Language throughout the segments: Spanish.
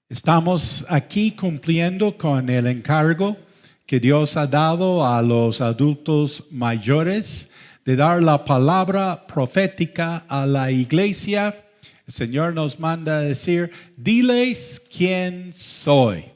Estamos aquí cumpliendo con el encargo que Dios ha dado a los adultos mayores de dar la palabra profética a la iglesia. El Señor nos manda a decir, diles quién soy.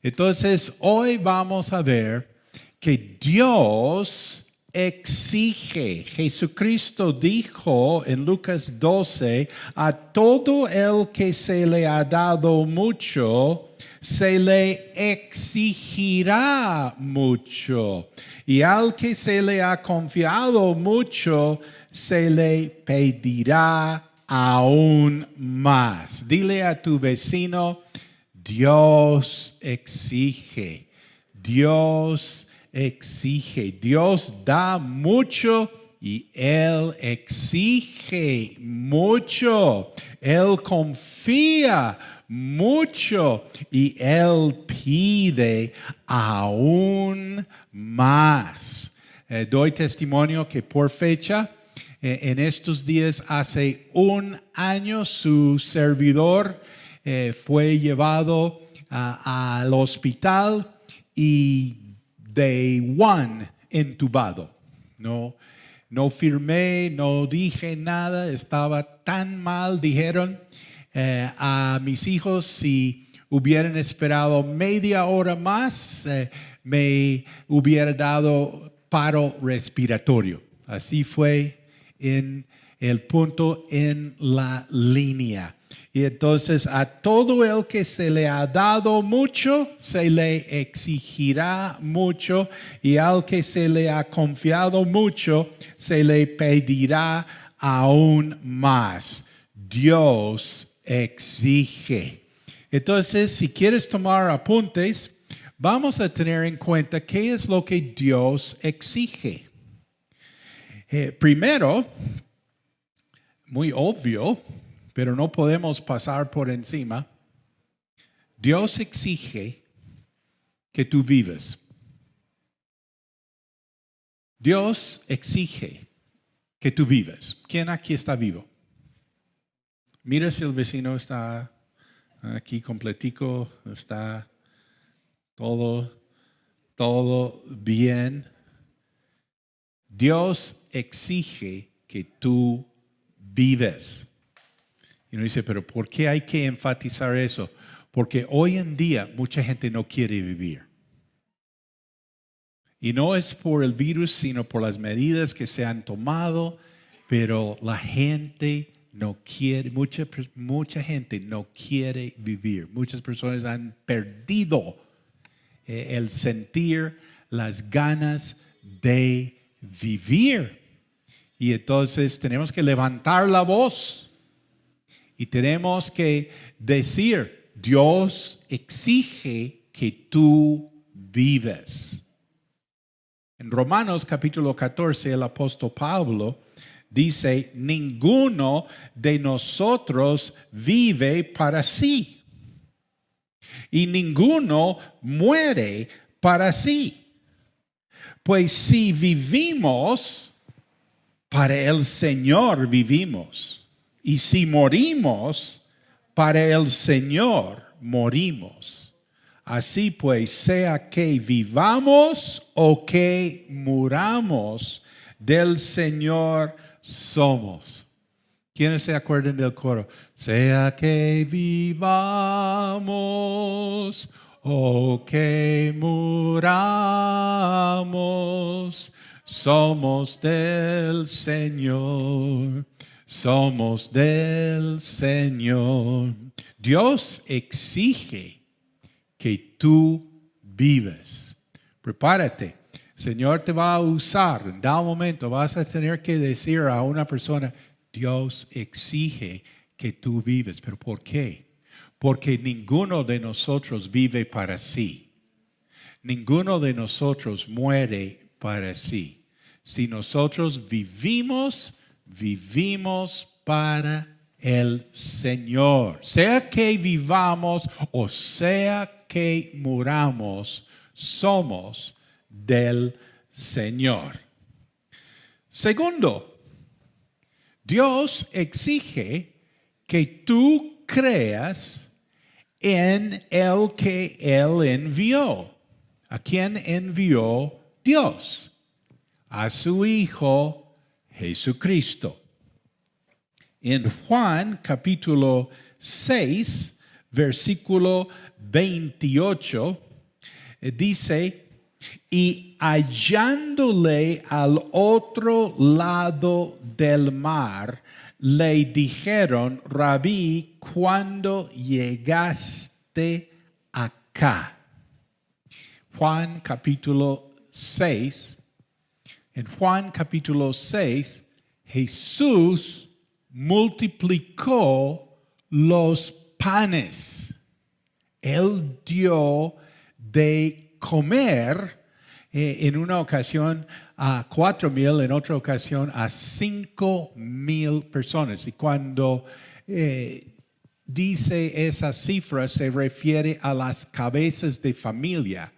Entonces, hoy vamos a ver que Dios exige. Jesucristo dijo en Lucas 12, a todo el que se le ha dado mucho, se le exigirá mucho. Y al que se le ha confiado mucho, se le pedirá aún más. Dile a tu vecino, Dios exige. Dios exige. Dios da mucho y Él exige mucho. Él confía mucho y Él pide aún más. Doy testimonio que por fecha, en estos días hace un año, su servidor fue llevado al hospital y Day one entubado. No firmé, no dije nada, estaba tan mal, dijeron a mis hijos, si hubieran esperado media hora más, me hubiera dado paro respiratorio. Así fue en el punto en la línea. Y entonces a todo el que se le ha dado mucho, se le exigirá mucho. Y al que se le ha confiado mucho, se le pedirá aún más. Dios exige. Entonces, si quieres tomar apuntes, vamos a tener en cuenta qué es lo que Dios exige. Primero, muy obvio, pero no podemos pasar por encima. Dios exige que tú vivas. Dios exige que tú vivas. ¿Quién aquí está vivo? Mira si el vecino está aquí completico, está todo bien. Dios exige que tú vives. Y uno dice, pero ¿por qué hay que enfatizar eso? Porque hoy en día mucha gente no quiere vivir. Y no es por el virus, sino por las medidas que se han tomado, pero la gente no quiere, mucha gente no quiere vivir. Muchas personas han perdido el sentir, las ganas de vivir. Y entonces tenemos que levantar la voz. Y tenemos que decir, Dios exige que tú vives. En Romanos capítulo 14, el apóstol Pablo dice, ninguno de nosotros vive para sí. Y ninguno muere para sí. Pues si vivimos, para el Señor vivimos. Y si morimos, para el Señor morimos. Así pues, sea que vivamos o que muramos, del Señor somos. ¿Quiénes se acuerdan del coro? Sea que vivamos o que muramos, somos del Señor. Somos del Señor. Dios exige que tú vives. Prepárate. El Señor te va a usar. En dado momento vas a tener que decir a una persona, Dios exige que tú vives. ¿Pero por qué? Porque ninguno de nosotros vive para sí. Ninguno de nosotros muere para sí. Si nosotros vivimos para el Señor. Sea que vivamos o sea que muramos, somos del Señor. Segundo, Dios exige que tú creas en el que Él envió. ¿A quién envió Dios? A su Hijo Jesucristo. En Juan capítulo 6, versículo 28, dice, y hallándole al otro lado del mar, le dijeron, Rabí, ¿cuándo llegaste acá? Juan capítulo 6. En Juan capítulo 6, Jesús multiplicó los panes. Él dio de comer en una ocasión a 4,000, en otra ocasión a 5,000 personas. Y cuando dice esa cifra se refiere a las cabezas de familia.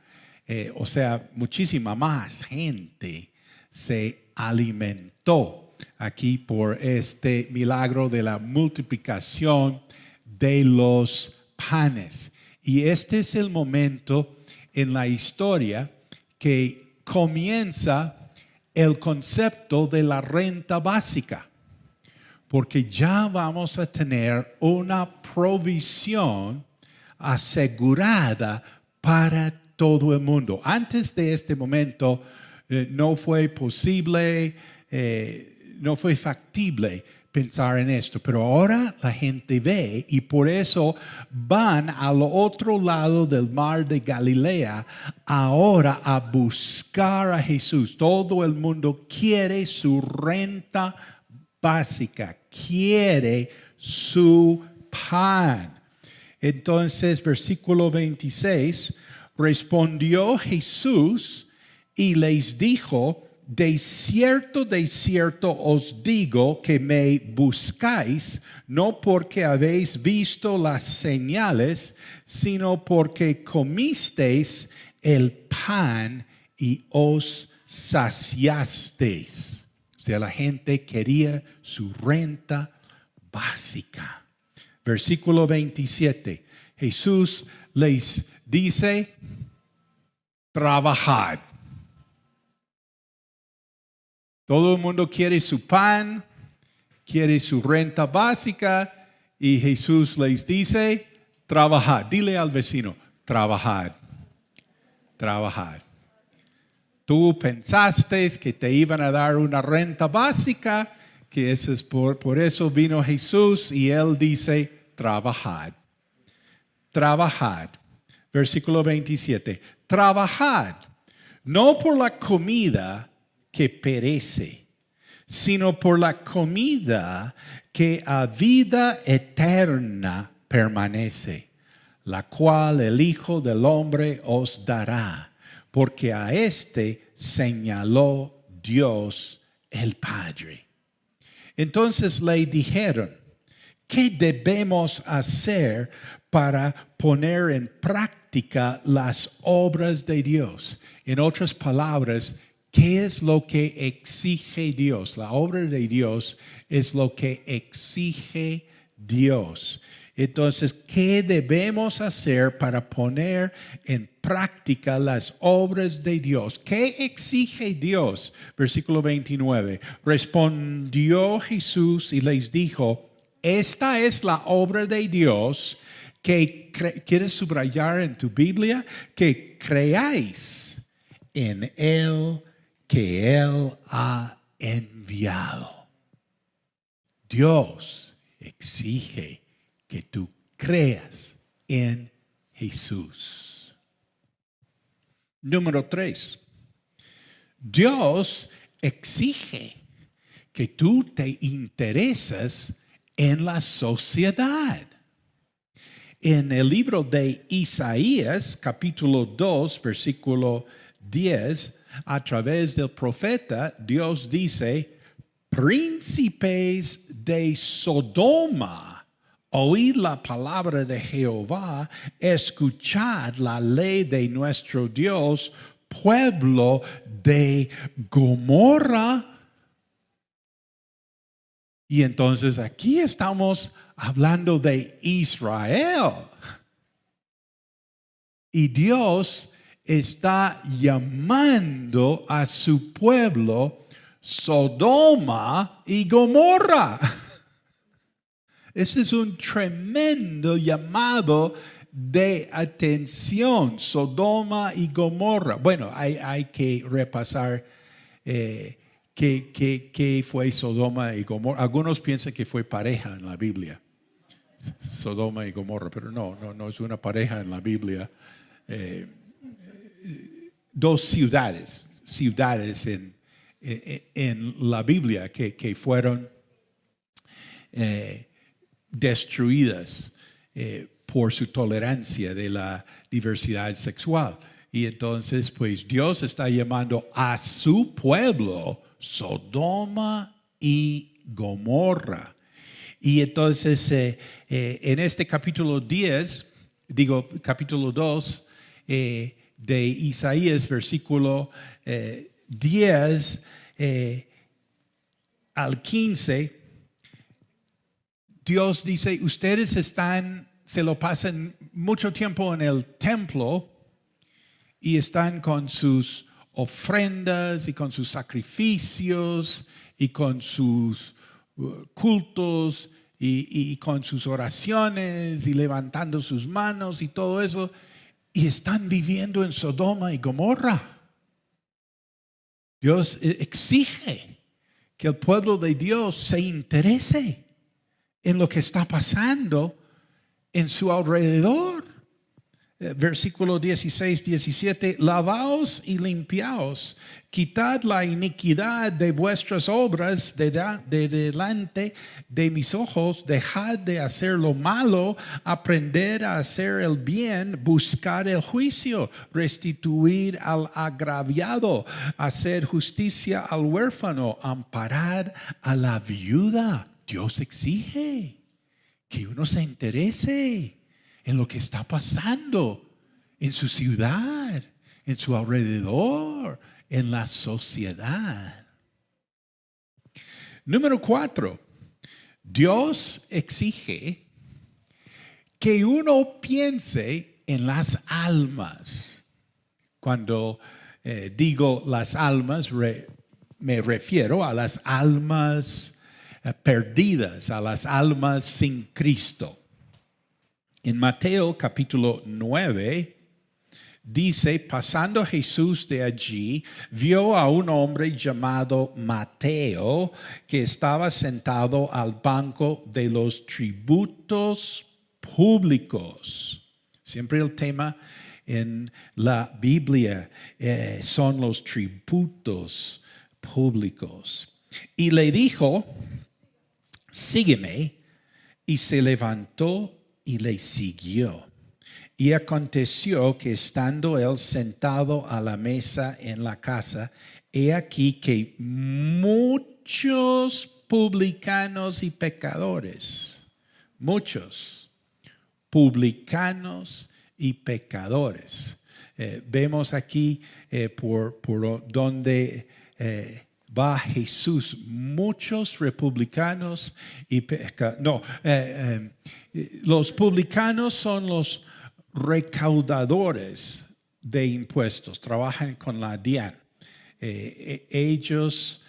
O sea, muchísima más gente se alimentó aquí por este milagro de la multiplicación de los panes. Y este es el momento en la historia que comienza el concepto de la renta básica, porque ya vamos a tener una provisión asegurada para todo el mundo. Antes de este momento no fue posible, no fue factible pensar en esto, pero ahora la gente ve y por eso van al otro lado del mar de Galilea ahora a buscar a Jesús. Todo el mundo quiere su renta básica, quiere su pan. Entonces, versículo 26, respondió Jesús y les dijo, de cierto os digo que me buscáis, no porque habéis visto las señales, sino porque comisteis el pan y os saciasteis. O sea, la gente quería su renta básica. Versículo 27. Jesús les dice, trabajad. Todo el mundo quiere su pan, quiere su renta básica y Jesús les dice, trabajad. Dile al vecino, trabajad, trabajad. Tú pensaste que te iban a dar una renta básica, que eso es por eso vino Jesús y Él dice, trabajad, trabajad. Versículo 27, trabajad, no por la comida que perece, sino por la comida que a vida eterna permanece, la cual el Hijo del Hombre os dará, porque a este señaló Dios el Padre. Entonces le dijeron, ¿qué debemos hacer para poner en práctica las obras de Dios? En otras palabras, ¿qué es lo que exige Dios? La obra de Dios es lo que exige Dios. Entonces, ¿qué debemos hacer para poner en práctica las obras de Dios? ¿Qué exige Dios? Versículo 29. Respondió Jesús y les dijo, esta es la obra de Dios que ¿quieres subrayar en tu Biblia? Que creáis en Él que Él ha enviado. Dios exige que tú creas en Jesús. Número 3. Dios exige que tú te intereses en la sociedad. En el libro de Isaías, capítulo 2, versículo 10, a través del profeta, Dios dice, príncipes de Sodoma, oíd la palabra de Jehová, escuchad la ley de nuestro Dios, pueblo de Gomorra. Y entonces aquí estamos hablando de Israel. Y Dios está llamando a su pueblo Sodoma y Gomorra. Ese es un tremendo llamado de atención, Sodoma y Gomorra. Bueno, hay que repasar qué fue Sodoma y Gomorra. Algunos piensan que fue pareja en la Biblia, Sodoma y Gomorra, pero no es una pareja en la Biblia. Dos ciudades en la Biblia que fueron destruidas por su tolerancia de la diversidad sexual. Y entonces, pues Dios está llamando a su pueblo Sodoma y Gomorra. Y entonces, en este capítulo 2 de Isaías, versículo 10 al 15, Dios dice, ustedes se lo pasan mucho tiempo en el templo y están con sus ofrendas y con sus sacrificios y con sus cultos y con sus oraciones y levantando sus manos y todo eso, y están viviendo en Sodoma y Gomorra. Dios exige que el pueblo de Dios se interese en lo que está pasando en su alrededor. Versículo 16, 17, lavaos y limpiaos, quitad la iniquidad de vuestras obras de delante de mis ojos, dejad de hacer lo malo, aprender a hacer el bien, buscar el juicio, restituir al agraviado, hacer justicia al huérfano, amparar a la viuda. Dios exige que uno se interese en lo que está pasando en su ciudad, en su alrededor, en la sociedad. Número 4, Dios exige que uno piense en las almas. Cuando digo las almas, me refiero a las almas perdidas, a las almas sin Cristo. En Mateo capítulo 9 dice, pasando Jesús de allí, vio a un hombre llamado Mateo que estaba sentado al banco de los tributos públicos. Siempre el tema en la Biblia son los tributos públicos. Y le dijo, sígueme, y se levantó y le siguió. Y aconteció que estando él sentado a la mesa en la casa, he aquí que muchos publicanos y pecadores, muchos publicanos y pecadores. Vemos aquí por donde va Jesús, muchos republicanos y pecadores. Los publicanos son los recaudadores de impuestos, trabajan con la DIAN. Ellos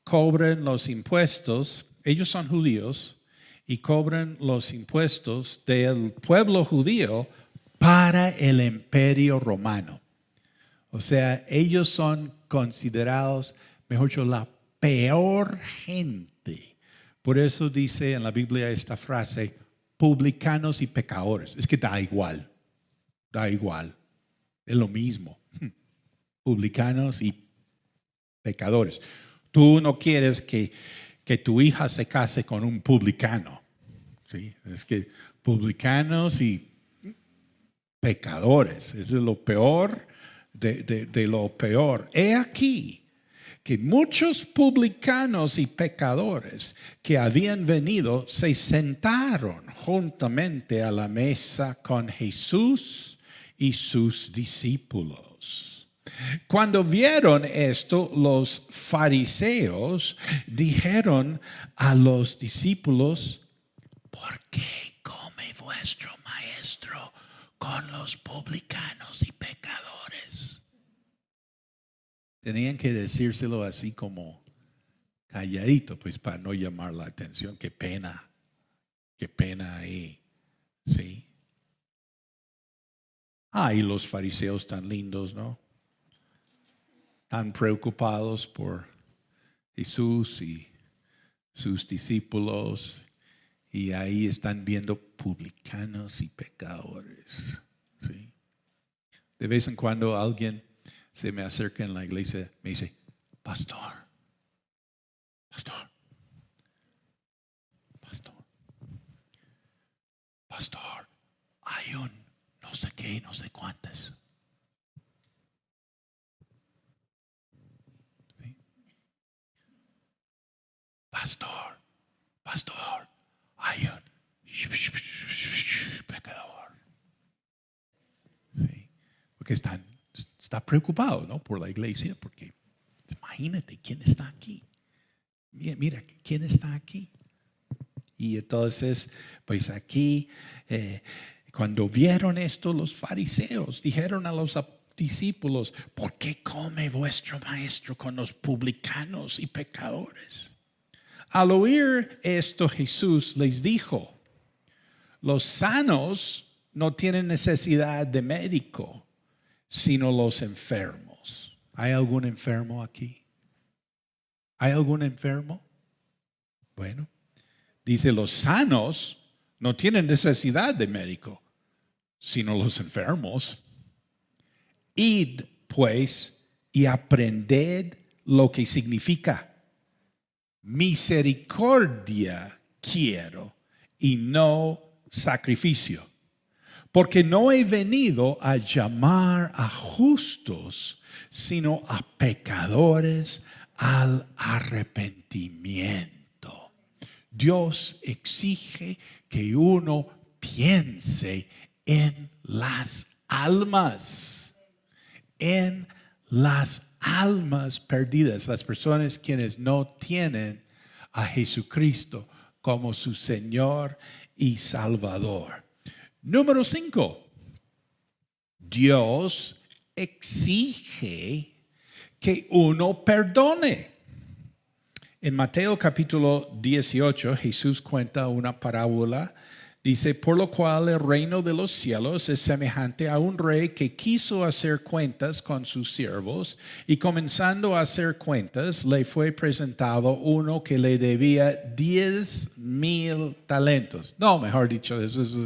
cobran los impuestos, ellos son judíos y cobran los impuestos del pueblo judío para el imperio romano. O sea, ellos son considerados, mejor dicho, la peor gente. Por eso dice en la Biblia esta frase, publicanos y pecadores. Es que da igual, es lo mismo. Publicanos y pecadores. Tú no quieres que tu hija se case con un publicano. ¿Sí? Es que publicanos y pecadores, eso es lo peor de lo peor. He aquí que muchos publicanos y pecadores que habían venido se sentaron juntamente a la mesa con Jesús y sus discípulos. Cuando vieron esto, los fariseos dijeron a los discípulos, ¿por qué come vuestro maestro con los publicanos y pecadores. Tenían que decírselo así como calladito, pues para no llamar la atención. Qué pena ahí, ¿sí? Y los fariseos tan lindos, ¿no? Tan preocupados por Jesús y sus discípulos, y ahí están viendo publicanos y pecadores, ¿sí? De vez en cuando alguien se me acerca en la iglesia, me dice, pastor, hay un no sé qué, no sé cuántas. ¿Sí? Pastor, hay un pecador. ¿Sí? Porque está preocupado, ¿no? Por la iglesia, porque imagínate quién está aquí. Mira, ¿quién está aquí? Y entonces, pues aquí, cuando vieron esto, los fariseos dijeron a los discípulos, ¿por qué come vuestro maestro con los publicanos y pecadores? Al oír esto, Jesús les dijo, los sanos no tienen necesidad de médico, sino los enfermos. ¿Hay algún enfermo aquí? ¿Hay algún enfermo? Bueno, dice, los sanos no tienen necesidad de médico, sino los enfermos. Id, pues, y aprended lo que significa misericordia quiero y no sacrificio. Porque no he venido a llamar a justos, sino a pecadores al arrepentimiento. Dios exige que uno piense en las almas perdidas, las personas quienes no tienen a Jesucristo como su Señor y Salvador. Número 5, Dios exige que uno perdone. En Mateo capítulo 18, Jesús cuenta una parábola. Dice, por lo cual el reino de los cielos es semejante a un rey que quiso hacer cuentas con sus siervos, y comenzando a hacer cuentas, le fue presentado uno que le debía 10,000 talentos. No, mejor dicho, eso es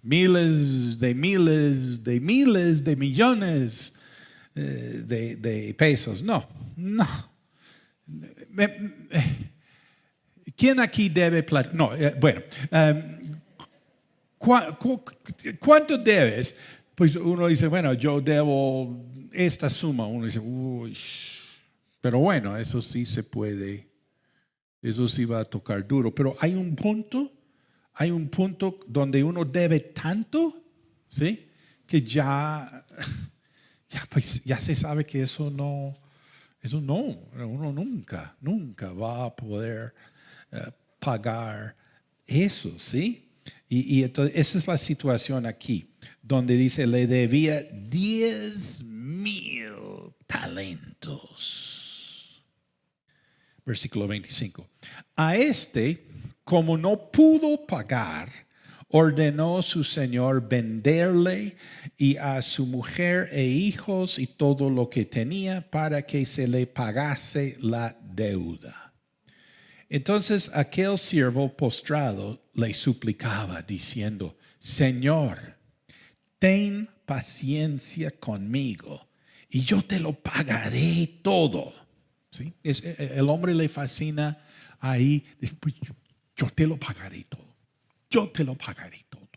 miles de millones de pesos. No. ¿Quién aquí debe plata? No, bueno. ¿Cuánto debes? Pues uno dice, bueno, yo debo esta suma. Uno dice, uy, pero bueno, eso sí se puede. Eso sí va a tocar duro. Pero hay un punto donde uno debe tanto, ¿sí? Que ya se sabe que uno nunca va a poder pagar eso, ¿sí? Y entonces esa es la situación aquí, donde dice, le debía 10,000 talentos. Versículo 25. A este, como no pudo pagar, ordenó su señor venderle y a su mujer e hijos y todo lo que tenía para que se le pagase la deuda. Entonces aquel siervo postrado le suplicaba diciendo, Señor, ten paciencia conmigo y yo te lo pagaré todo. ¿Sí? El hombre le fascina ahí, después yo te lo pagaré todo. Yo te lo pagaré todo.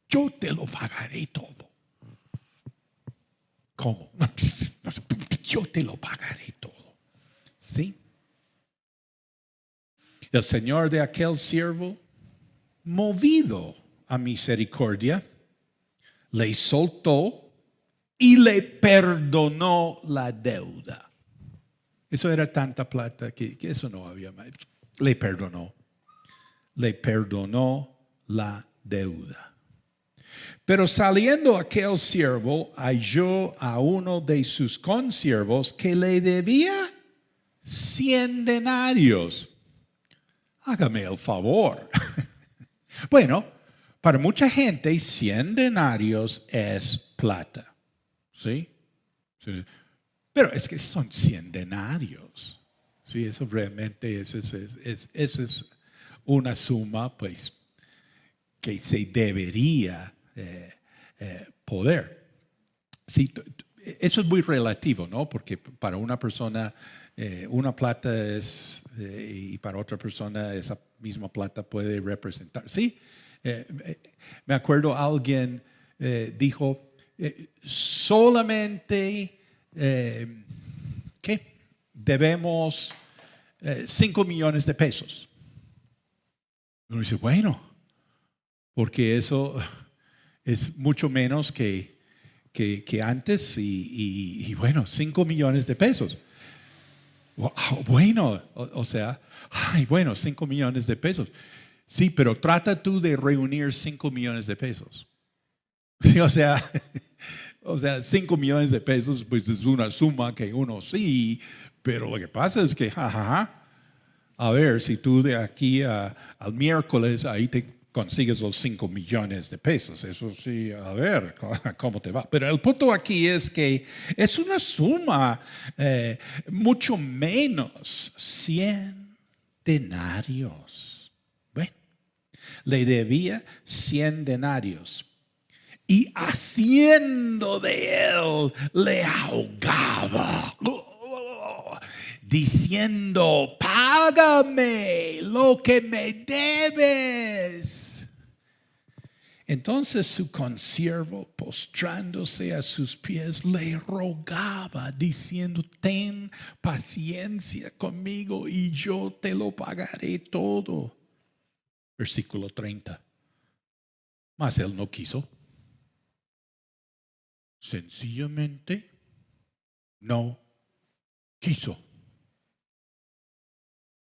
Yo te lo pagaré todo. ¿Cómo? Yo te lo pagaré todo. ¿Sí? El señor de aquel siervo, movido a misericordia, le soltó y le perdonó la deuda. Eso era tanta plata que eso no había más. Le perdonó la deuda. Pero saliendo aquel siervo, halló a uno de sus consiervos que le debía 100 denarios. Hágame el favor. Bueno, para mucha gente 100 denarios es plata. ¿Sí? Sí. Pero es que son 100 denarios. Sí, eso realmente es una suma pues que se debería poder. Sí, eso es muy relativo, ¿no? Porque para una persona una plata y para otra persona esa misma plata puede representar. Sí, me acuerdo alguien dijo, solamente, ¿qué? Debemos 5 millones de pesos. Uno dice, bueno, porque eso es mucho menos que antes y bueno, 5 millones de pesos. Wow, bueno, o sea, ay, bueno, 5 millones de pesos. Sí, pero trata tú de reunir 5 millones de pesos. Sí, o sea, 5 millones de pesos, pues es una suma que uno sí, pero lo que pasa es que, a ver, si tú de aquí al miércoles ahí te consigues los 5 millones de pesos, eso sí, a ver cómo te va. Pero el punto aquí es que es una suma mucho menos, 100 denarios. Bueno, le debía 100 denarios. Y haciendo de él le ahogaba, diciendo, págame lo que me debes. Entonces su consiervo, postrándose a sus pies, le rogaba, diciendo, ten paciencia conmigo y yo te lo pagaré todo. Versículo 30. Mas él no quiso. Sencillamente no quiso.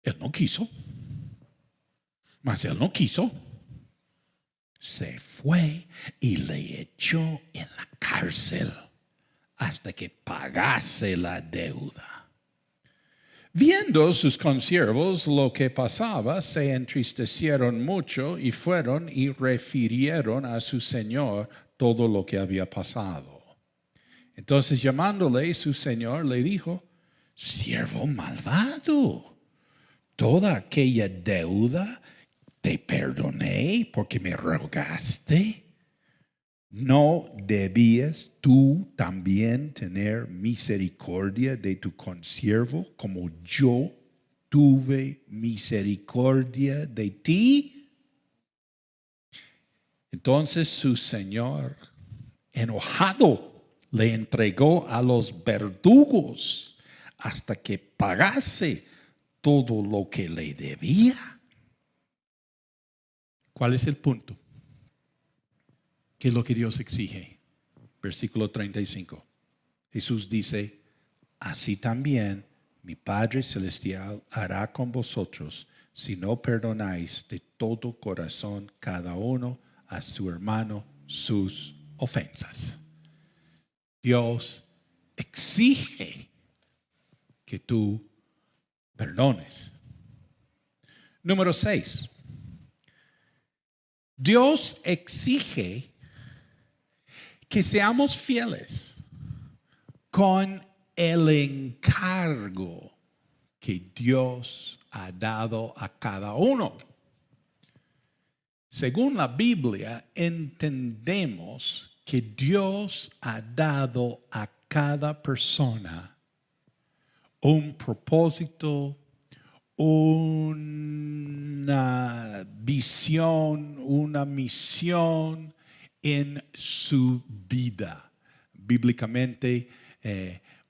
Él no quiso. Mas él no quiso. Se fue y le echó en la cárcel hasta que pagase la deuda. Viendo sus consiervos lo que pasaba, se entristecieron mucho y fueron y refirieron a su señor todo lo que había pasado. Entonces llamándole su señor le dijo, siervo malvado, toda aquella deuda te perdoné porque me rogaste. ¿No debías tú también tener misericordia de tu consiervo como yo tuve misericordia de ti? Entonces su señor, enojado, le entregó a los verdugos hasta que pagase todo lo que le debía. ¿Cuál es el punto? ¿Qué es lo que Dios exige? Versículo 35. Jesús dice, así también mi Padre Celestial hará con vosotros si no perdonáis de todo corazón cada uno a su hermano sus ofensas. Dios exige que tú perdones. Número 6. Dios exige que seamos fieles con el encargo que Dios ha dado a cada uno. Según la Biblia, entendemos que Dios ha dado a cada persona un propósito, una visión, una misión en su vida. Bíblicamente,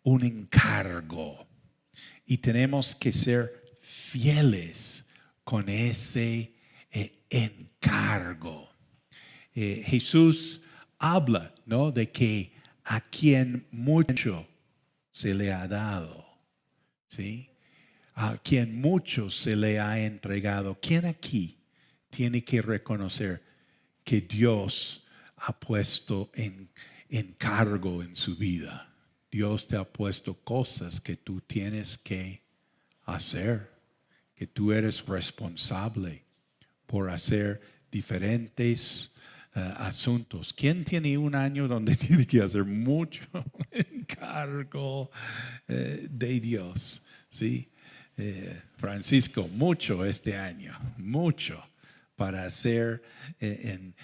un encargo. Y tenemos que ser fieles con ese encargo. Jesús habla, ¿no?, de que a quien mucho se le ha dado, ¿sí?, a quien mucho se le ha entregado. ¿Quién aquí tiene que reconocer que Dios ha puesto en cargo en su vida. Dios te ha puesto cosas que tú tienes que hacer, que tú eres responsable por hacer diferentes asuntos. ¿Quién tiene un año donde tiene que hacer mucho encargo de Dios? ¿Sí? Francisco, mucho este año, mucho para hacer en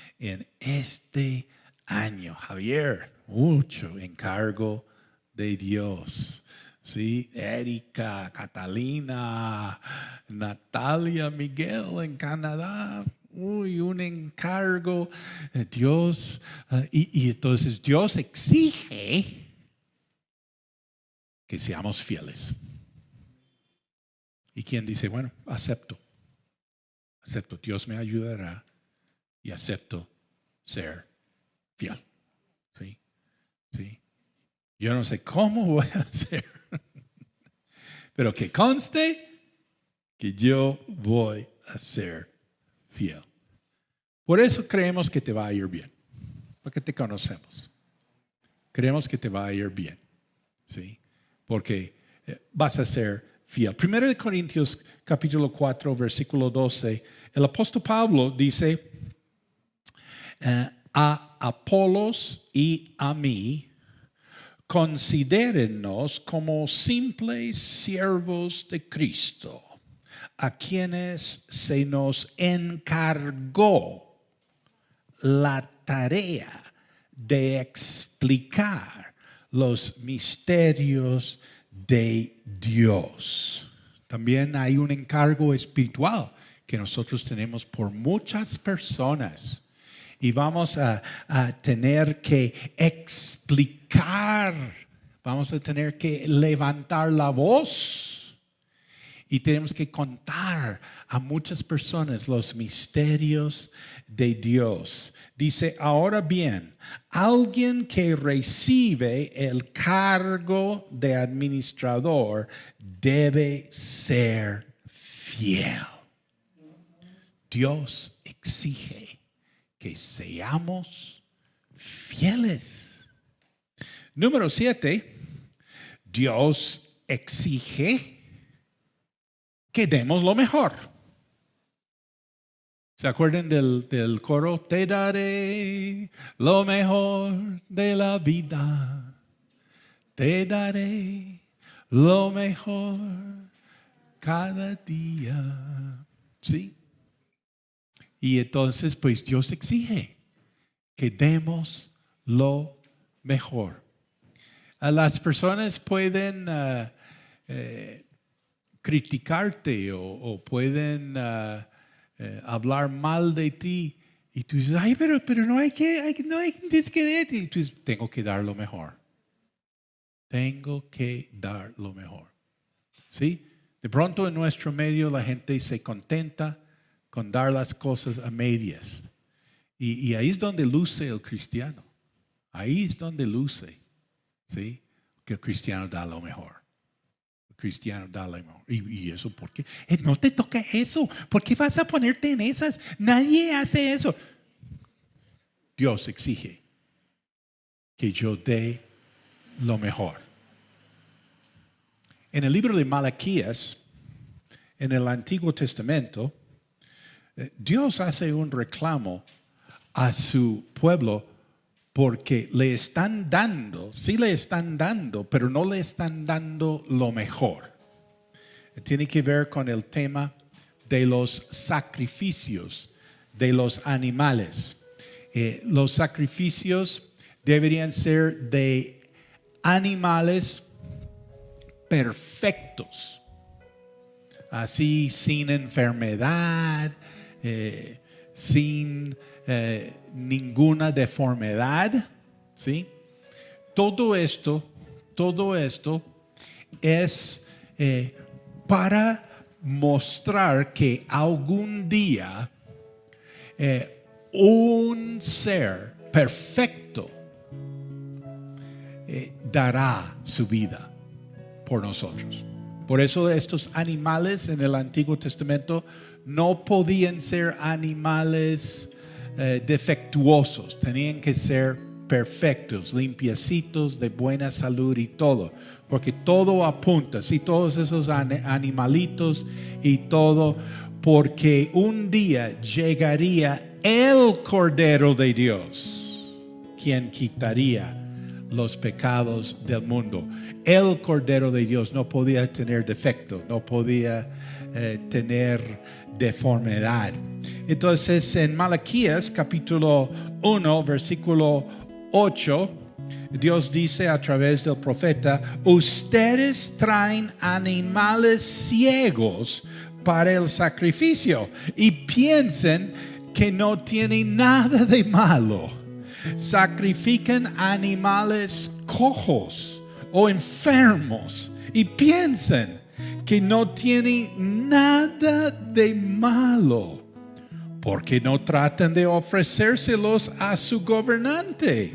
este año. Javier, mucho encargo de Dios. Sí, Erika, Catalina, Natalia, Miguel en Canadá. Uy, un encargo. Dios, y entonces Dios exige que seamos fieles. ¿Y quién dice, bueno, acepto, Dios me ayudará y acepto ser fiel? ¿Sí? ¿Sí? Yo no sé cómo voy a hacer, pero que conste que yo voy a ser fiel. Por eso creemos que te va a ir bien, porque te conocemos. Creemos que te va a ir bien, ¿sí? Porque vas a ser fiel. 1 Corintios capítulo 4, versículo 12, el apóstol Pablo dice, a Apolos y a mí, considérennos como simples siervos de Cristo, a quienes se nos encargó la tarea de explicar los misterios de Dios. También hay un encargo espiritual que nosotros tenemos por muchas personas. Y vamos a tener que explicar, vamos a tener que levantar la voz y tenemos que contar a muchas personas los misterios de Dios. Dice, ahora bien, alguien que recibe el cargo de administrador debe ser fiel. Dios exige que seamos fieles. Número 7, Dios exige que demos lo mejor. ¿Se acuerdan del coro? Te daré lo mejor de la vida. Te daré lo mejor cada día. ¿Sí? Y entonces, pues Dios exige que demos lo mejor. Las personas pueden criticarte o pueden hablar mal de ti. Y tú dices, ay, pero no hay que, y tú dices, tengo que dar lo mejor. Tengo que dar lo mejor. ¿Sí? De pronto en nuestro medio la gente se contenta con dar las cosas a medias. Y ahí es donde luce el cristiano. Ahí es donde luce, ¿sí? Que el cristiano da lo mejor. El cristiano da lo mejor. ¿Y eso por qué? No te toca eso. ¿Por qué vas a ponerte en esas? Nadie hace eso. Dios exige que yo dé lo mejor. En el libro de Malaquías, en el Antiguo Testamento, Dios hace un reclamo a su pueblo porque le están dando, sí le están dando, pero no le están dando lo mejor. Tiene que ver con el tema de los sacrificios de los animales. Los sacrificios deberían ser de animales perfectos, así sin enfermedad, sin ninguna deformidad, ¿sí? Todo esto es para mostrar que algún día un ser perfecto dará su vida por nosotros. Por eso estos animales en el Antiguo Testamento no podían ser animales defectuosos, tenían que ser perfectos, limpiecitos, de buena salud y todo, porque todo apunta, sí, todos esos animalitos y todo, porque un día llegaría el Cordero de Dios, quien quitaría los pecados del mundo. El Cordero de Dios no podía tener defecto, no podía tener deformidad. Entonces en Malaquías capítulo 1 versículo 8, Dios dice a través del profeta: ustedes traen animales ciegos para el sacrificio y piensen que no tiene nada de malo. Sacrifican animales cojos o enfermos y piensan que no tiene nada de malo, porque no tratan de ofrecérselos a su gobernante.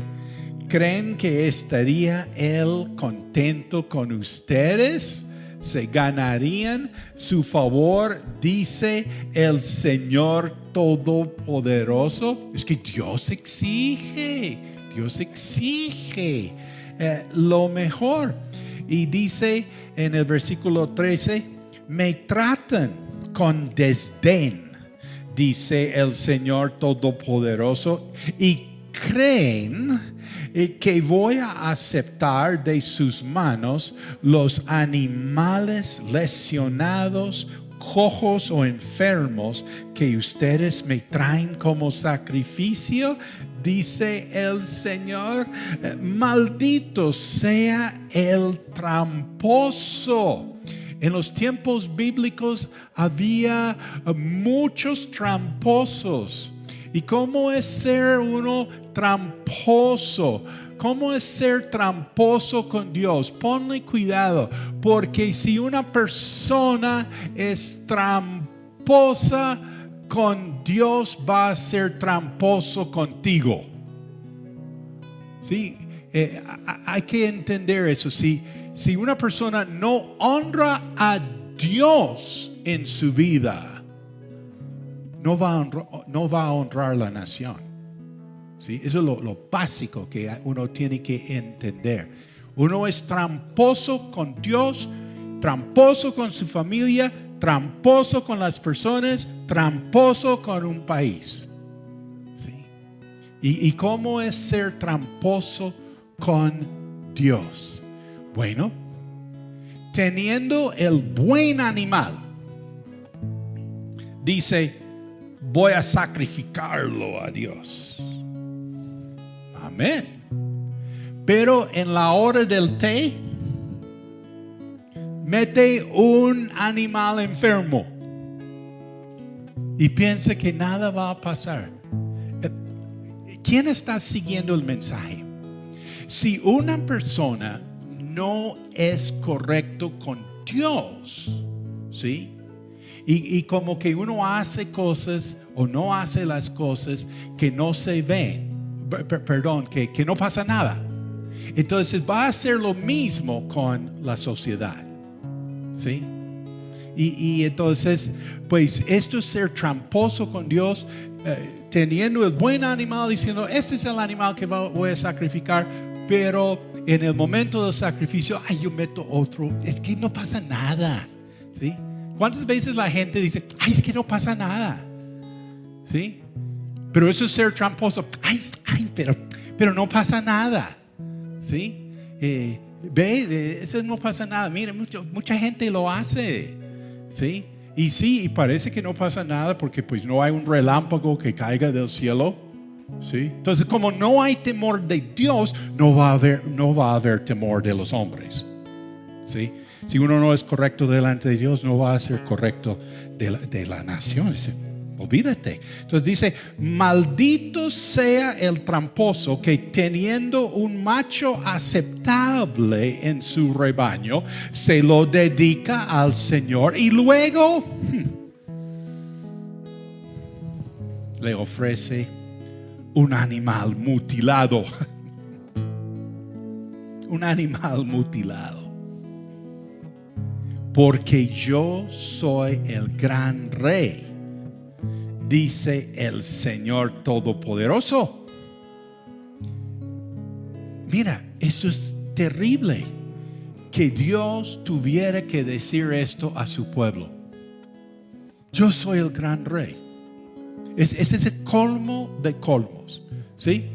¿Creen que estaría él contento con ustedes? ¿Se ganarían su favor? Dice el Señor Todopoderoso. Es que Dios exige lo mejor. Y dice en el versículo 13: me tratan con desdén, dice el Señor Todopoderoso, y creen que voy a aceptar de sus manos los animales lesionados, cojos o enfermos que ustedes me traen como sacrificio, dice el Señor. Maldito sea el tramposo. En los tiempos bíblicos había muchos tramposos. ¿Y cómo es ser uno tramposo? ¿Cómo es ser tramposo con Dios? Ponle cuidado, porque si una persona es tramposa con Dios, va a ser tramposo contigo. ¿Sí? Hay que entender eso. Si una persona no honra a Dios en su vida, no va a honrar la nación. ¿Sí? Eso es lo básico que uno tiene que entender. Uno es tramposo con Dios, tramposo con su familia, tramposo con las personas, tramposo con un país. ¿Sí? ¿Y cómo es ser tramposo con Dios? Bueno, teniendo el buen animal, dice: voy a sacrificarlo a Dios. Amén. Pero en la hora del té, mete un animal enfermo y piensa que nada va a pasar. ¿Quién está siguiendo el mensaje? Si una persona no es correcto con Dios, ¿sí? Y como que uno hace cosas o no hace las cosas que no se ven, que no pasa nada. Entonces va a hacer lo mismo con la sociedad. ¿Sí? Y entonces, pues esto es ser tramposo con Dios, teniendo el buen animal, diciendo: este es el animal que voy a sacrificar, pero en el momento del sacrificio, yo meto otro, es que no pasa nada. ¿Sí? ¿Cuántas veces la gente dice: es que no pasa nada? ¿Sí? Pero eso es ser tramposo. Pero no pasa nada. ¿Sí? Eso no pasa nada. Mire, mucha gente lo hace. ¿Sí? Y parece que no pasa nada porque pues no hay un relámpago que caiga del cielo. ¿Sí? Entonces, como no hay temor de Dios, no va a haber temor de los hombres. ¿Sí? Si uno no es correcto delante de Dios, no va a ser correcto de la nación. Olvídate. Entonces dice: maldito sea el tramposo que, teniendo un macho aceptable en su rebaño, se lo dedica al Señor y luego le ofrece un animal mutilado. Un animal mutilado. Porque yo soy el gran rey, dice el Señor Todopoderoso. Mira, esto es terrible, que Dios tuviera que decir esto a su pueblo. Yo soy el gran rey. Ese es el colmo de colmos, ¿sí?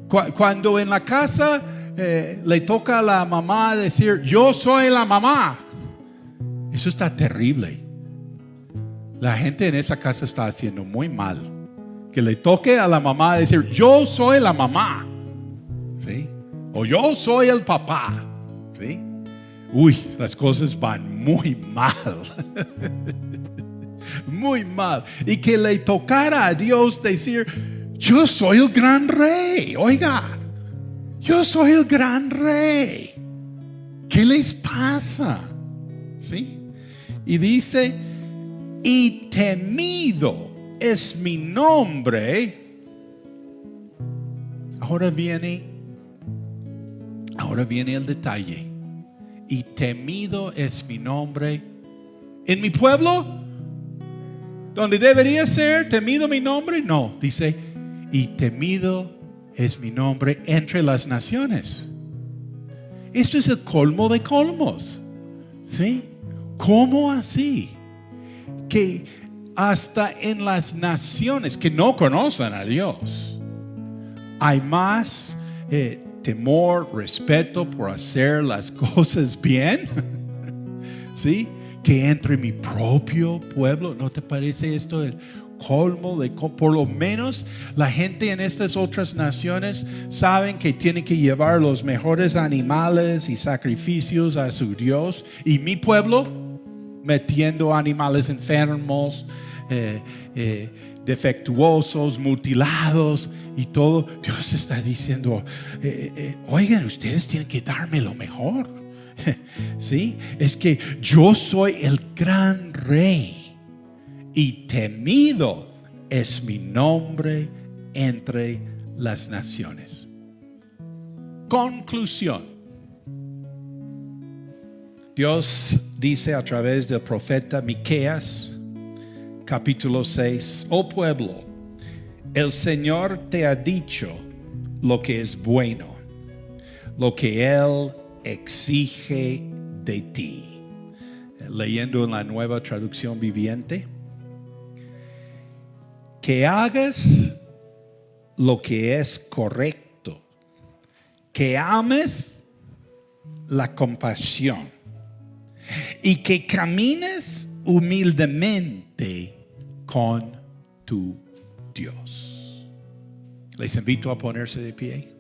Cuando en la casa le toca a la mamá decir, yo soy la mamá, eso está terrible. La gente en esa casa está haciendo muy mal. Que le toque a la mamá decir, yo soy la mamá, ¿sí? O yo soy el papá, ¿sí? Uy, las cosas van muy mal. Muy mal. Y que le tocara a Dios decir, yo soy el gran rey. Oiga, yo soy el gran rey. ¿Qué les pasa? ¿Sí? Y dice, y temido es mi nombre. Ahora viene el detalle. Y temido es mi nombre en mi pueblo, donde debería ser temido mi nombre. No, dice, y temido es mi nombre entre las naciones. Esto es el colmo de colmos, ¿sí? ¿Cómo así? Que hasta en las naciones que no conocen a Dios hay más temor, respeto por hacer las cosas bien, ¿sí? Que entre mi propio pueblo. ¿No te parece esto el colmo de por lo menos la gente en estas otras naciones saben que tienen que llevar los mejores animales y sacrificios a su Dios, y mi pueblo metiendo animales enfermos, defectuosos, mutilados y todo? Dios está diciendo, oigan, ustedes tienen que darme lo mejor. ¿Sí? Es que yo soy el gran rey y temido es mi nombre entre las naciones. Conclusión. Dios dice a través del profeta Miqueas, capítulo 6, oh pueblo, el Señor te ha dicho lo que es bueno, lo que Él exige de ti. Leyendo en la Nueva Traducción Viviente, que hagas lo que es correcto, que ames la compasión y que camines humildemente con tu Dios. Les invito a ponerse de pie.